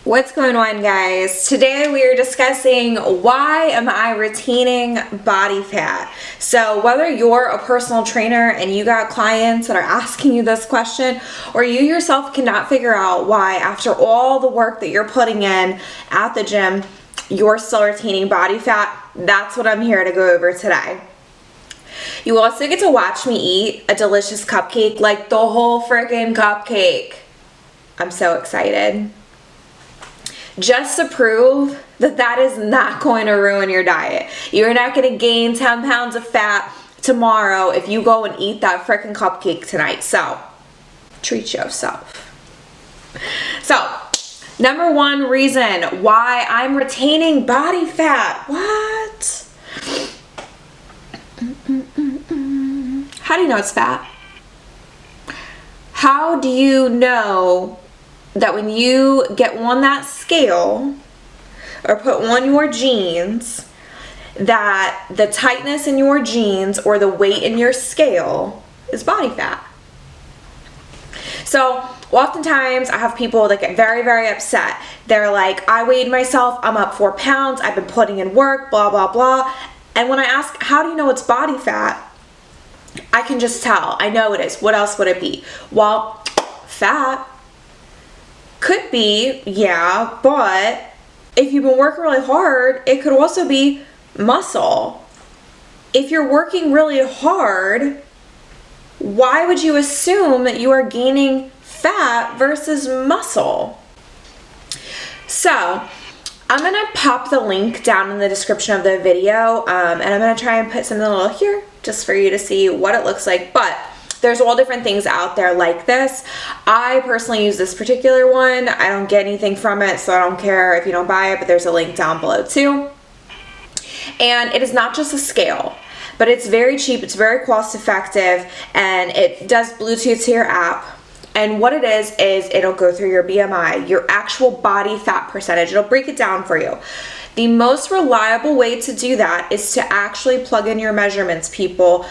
What's going on, guys? Today we are discussing why am I retaining body fat. So whether you're a personal trainer and you got clients that are asking you this question, or you yourself cannot figure out why after all the work that you're putting in at the gym, you're still retaining body fat, that's what I'm here to go over today. You also get to watch me eat a delicious cupcake, like the whole freaking cupcake. I'm so excited. Just to prove that that is not going to ruin your diet. You're not going to gain 10 pounds of fat tomorrow if you go and eat that freaking cupcake tonight. So, treat yourself. So, number one reason why I'm retaining body fat. What? How do you know it's fat? How do you know that when you get on that scale or put on your jeans, that the tightness in your jeans or the weight in your scale is body fat? So oftentimes I have people that get very, very upset. They're like, I weighed myself, I'm up 4 pounds, I've been putting in work, blah, blah, blah. And when I ask, how do you know it's body fat? I can just tell. I know it is. What else would it be? Well, fat. Could be, yeah, but if you've been working really hard, it could also be muscle. If you're working really hard, why would you assume that you are gaining fat versus muscle? So, I'm going to pop the link down in the description of the video, and I'm going to try and put something a little here just for you to see what it looks like, but there's all different things out there like this. I personally use this particular one. I don't get anything from it, so I don't care if you don't buy it, but there's a link down below too. And it is not just a scale, but it's very cheap, it's very cost effective, and it does Bluetooth to your app. And what it is it'll go through your BMI, your actual body fat percentage. It'll break it down for you. The most reliable way to do that is to actually plug in your measurements, people.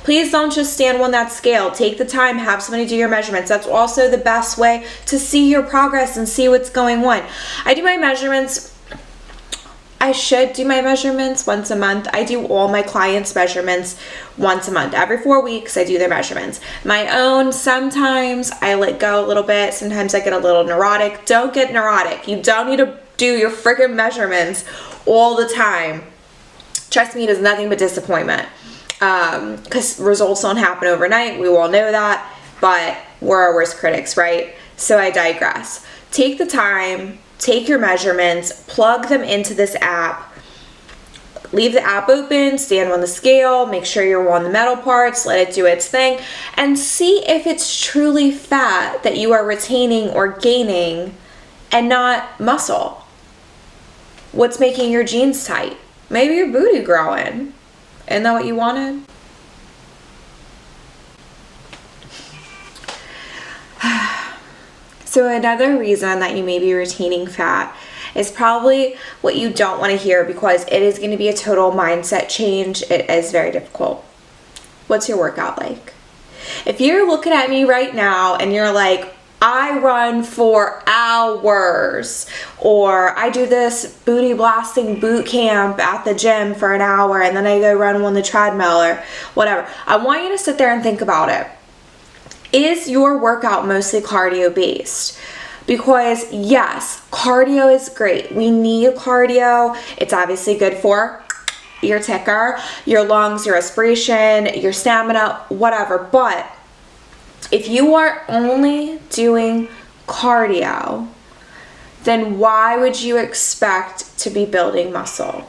Please don't just stand on that scale. Take the time, have somebody do your measurements. That's also the best way to see your progress and see what's going on. I do my measurements. I should do my measurements once a month. I do all my clients' measurements once a month. Every 4 weeks, I do their measurements. My own, sometimes I let go a little bit. Sometimes I get a little neurotic. Don't get neurotic. You don't need to do your freaking measurements all the time. Trust me, it is nothing but disappointment. Because results don't happen overnight. We all know that. But we're our worst critics, right? So I digress. Take the time. Take your measurements, plug them into this app, leave the app open, stand on the scale, make sure you're on the metal parts, let it do its thing, and see if it's truly fat that you are retaining or gaining and not muscle. What's making your jeans tight? Maybe your booty growing. Isn't that what you wanted? So another reason that you may be retaining fat is probably what you don't want to hear, because it is going to be a total mindset change. It is very difficult. What's your workout like? If you're looking at me right now and you're like, I run for hours, or I do this booty blasting boot camp at the gym for an hour and then I go run on the treadmill or whatever, I want you to sit there and think about it. Is your workout mostly cardio based? Because yes, cardio is great. We need cardio. It's obviously good for your ticker, your lungs, your respiration, your stamina, whatever. But if you are only doing cardio, then why would you expect to be building muscle?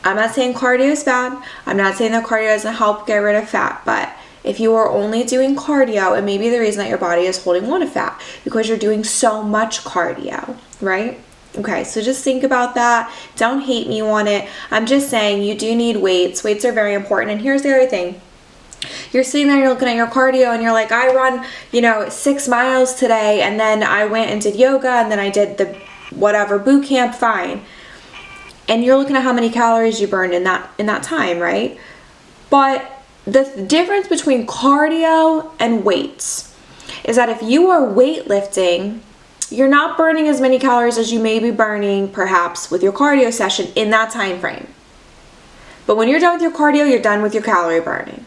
I'm not saying cardio is bad. I'm not saying that cardio doesn't help get rid of fat, but if you are only doing cardio, it may be the reason that your body is holding on to fat, because you're doing so much cardio, right? Okay, so just think about that. Don't hate me on it. I'm just saying you do need weights. Weights are very important. And here's the other thing. You're sitting there, you're looking at your cardio and you're like, I run, 6 miles today, and then I went and did yoga, and then I did the whatever boot camp, fine. And you're looking at how many calories you burned in that time, right? But the difference between cardio and weights is that if you are weightlifting, you're not burning as many calories as you may be burning perhaps with your cardio session in that time frame. But when you're done with your cardio, you're done with your calorie burning.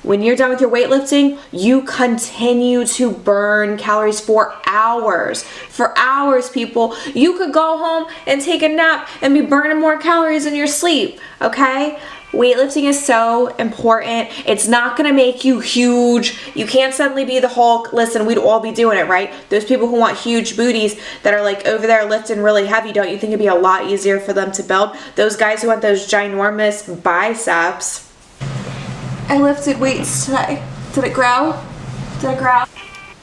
When you're done with your weightlifting, you continue to burn calories for hours. For hours, people. You could go home and take a nap and be burning more calories in your sleep, okay? Weightlifting is so important. It's not gonna make you huge. You can't suddenly be the Hulk. Listen, we'd all be doing it, right? Those people who want huge booties that are like over there lifting really heavy, don't you think it'd be a lot easier for them to build? Those guys who want those ginormous biceps. I lifted weights today. Did it grow? Did it grow?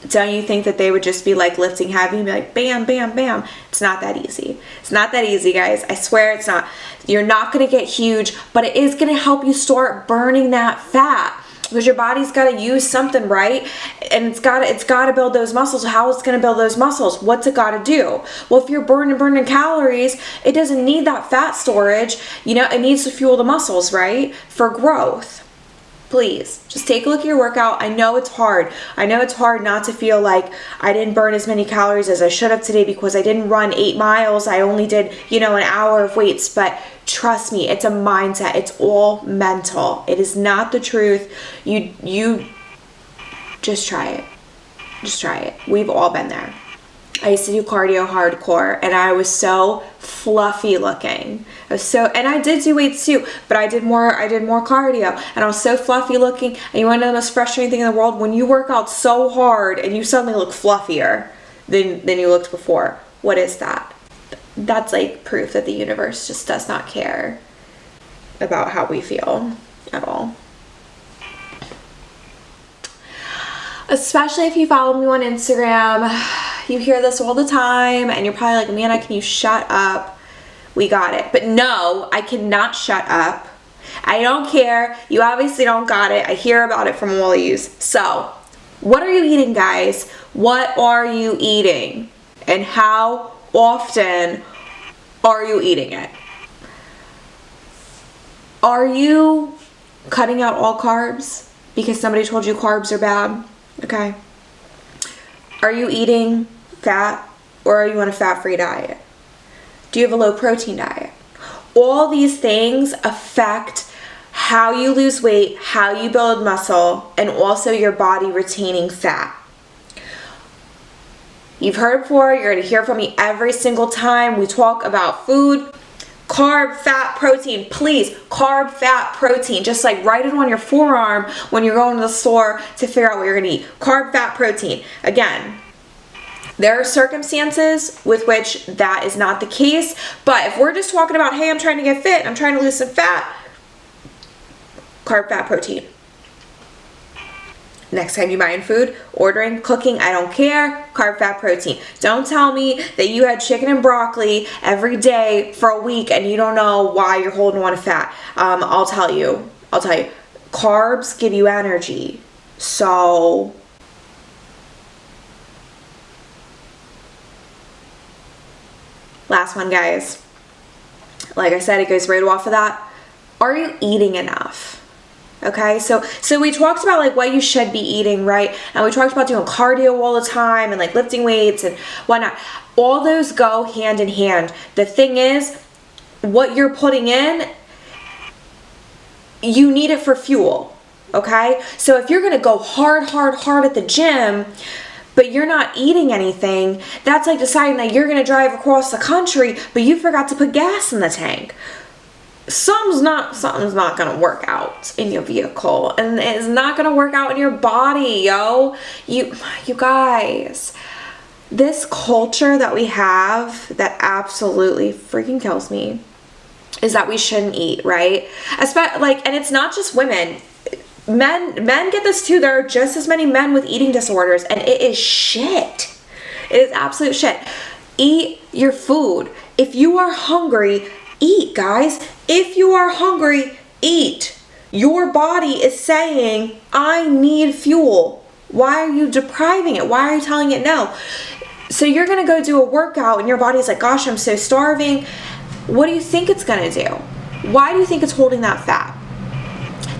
Don't you think that they would just be like lifting heavy and be like bam, bam, bam? It's not that easy. It's not that easy, guys. I swear it's not. You're not going to get huge, but it is going to help you start burning that fat because your body's got to use something, right? And it's got to build those muscles. How is it going to build those muscles? What's it got to do? Well, if you're burning calories, it doesn't need that fat storage. You know, it needs to fuel the muscles, right? For growth. Please, just take a look at your workout. I know it's hard. I know it's hard not to feel like I didn't burn as many calories as I should have today because I didn't run 8 miles. I only did, an hour of weights. But trust me, it's a mindset. It's all mental. It is not the truth. You just try it. Just try it. We've all been there. I used to do cardio hardcore and I was so fluffy looking. And I did do weights too, but I did more cardio and I was so fluffy looking. And you want to know the most frustrating thing in the world? When you work out so hard and you suddenly look fluffier than you looked before. What is that? That's like proof that the universe just does not care about how we feel at all. Especially if you follow me on Instagram. You hear this all the time and you're probably like, Amanda, can you shut up? We got it. But no, I cannot shut up. I don't care. You obviously don't got it. I hear about it from all of you. So, what are you eating, guys? What are you eating? And how often are you eating it? Are you cutting out all carbs because somebody told you carbs are bad? Okay. Are you eating fat or are you on a fat-free diet? Do you have a low protein diet? All these things affect how you lose weight, how you build muscle, and also your body retaining fat. You've heard it before, you're going to hear from me every single time we talk about food. Carb, fat, protein. Please, carb, fat, protein. Just like write it on your forearm when you're going to the store to figure out what you're going to eat. Carb, fat, protein. Again, there are circumstances with which that is not the case. But if we're just talking about, hey, I'm trying to get fit, I'm trying to lose some fat, carb, fat, protein. Next time you're buying food, ordering, cooking, I don't care, carb, fat, protein. Don't tell me that you had chicken and broccoli every day for a week and you don't know why you're holding on to fat. I'll tell you, carbs give you energy. So, last one, guys. Like I said, it goes right off of that. Are you eating enough? Okay, so we talked about like what you should be eating, right? And we talked about doing cardio all the time and like lifting weights and whatnot. All those go hand in hand. The thing is, what you're putting in, you need it for fuel, okay? So if you're gonna go hard at the gym, but you're not eating anything, that's like deciding that you're gonna drive across the country, but you forgot to put gas in the tank. Something's not gonna work out in your vehicle, and it's not gonna work out in your body, yo. You guys, this culture that we have that absolutely freaking kills me is that we shouldn't eat, right? And it's not just women. Men get this too. There are just as many men with eating disorders, and it is shit. It is absolute shit. Eat your food. If you are hungry, eat, guys. If you are hungry, eat. Your body is saying, I need fuel. Why are you depriving it? Why are you telling it no? So you're going to go do a workout and your body's like, gosh, I'm so starving. What do you think it's going to do? Why do you think it's holding that fat?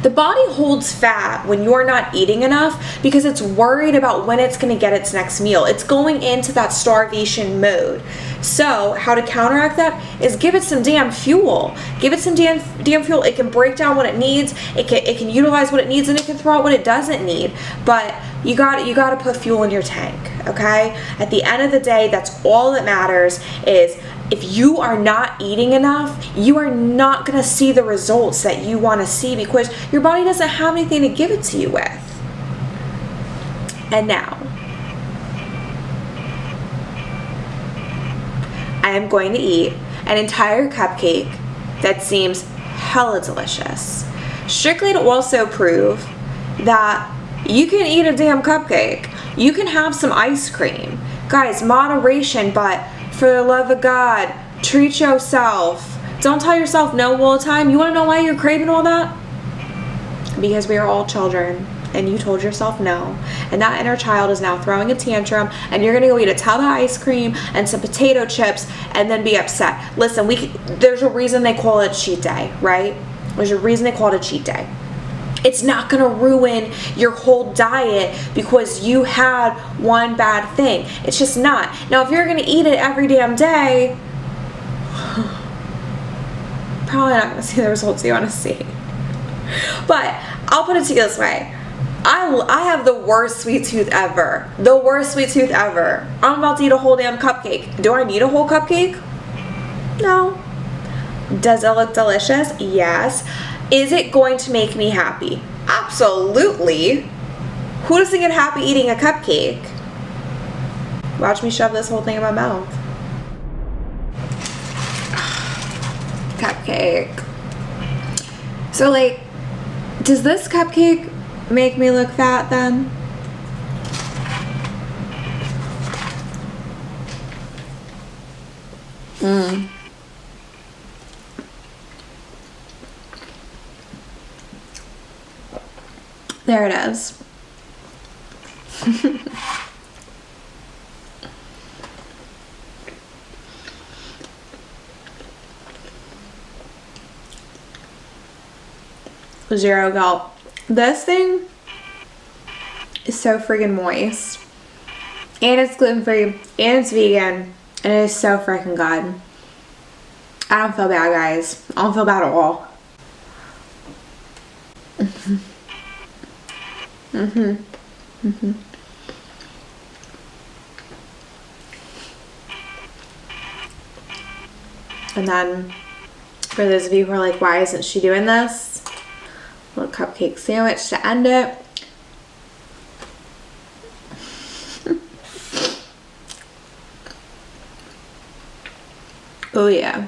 The body holds fat when you're not eating enough because it's worried about when it's going to get its next meal. It's going into that starvation mode. So how to counteract that is give it some damn fuel. Give it some damn fuel. It can break down what it needs. It can utilize what it needs, and it can throw out what it doesn't need. But you got to put fuel in your tank, okay? At the end of the day, that's all that matters. Is if you are not eating enough, you are not going to see the results that you want to see because your body doesn't have anything to give it to you with. And now, I am going to eat an entire cupcake that seems hella delicious. Strictly to also prove that you can eat a damn cupcake. You can have some ice cream. Guys, moderation, but for the love of God, treat yourself. Don't tell yourself no all the time. You want to know why you're craving all that? Because we are all children, and you told yourself no. And that inner child is now throwing a tantrum, and you're going to go eat a tub of ice cream and some potato chips and then be upset. Listen, there's a reason they call it cheat day, right? There's a reason they call it a cheat day. It's not going to ruin your whole diet because you had one bad thing. It's just not. Now, if you're going to eat it every damn day, probably not going to see the results you want to see. But I'll put it to you this way. I have the worst sweet tooth ever. The worst sweet tooth ever. I'm about to eat a whole damn cupcake. Do I need a whole cupcake? No. Does it look delicious? Yes. Is it going to make me happy? Absolutely. Who doesn't get happy eating a cupcake? Watch me shove this whole thing in my mouth. Cupcake. So, like, does this cupcake make me look fat then? There it is. Zero gulp. This thing is so friggin' moist. And it's gluten-free. And it's vegan. And it is so freaking good. I don't feel bad, guys. I don't feel bad at all. And then, for those of you who are like, why isn't she doing this? Little cupcake sandwich to end it. Oh yeah.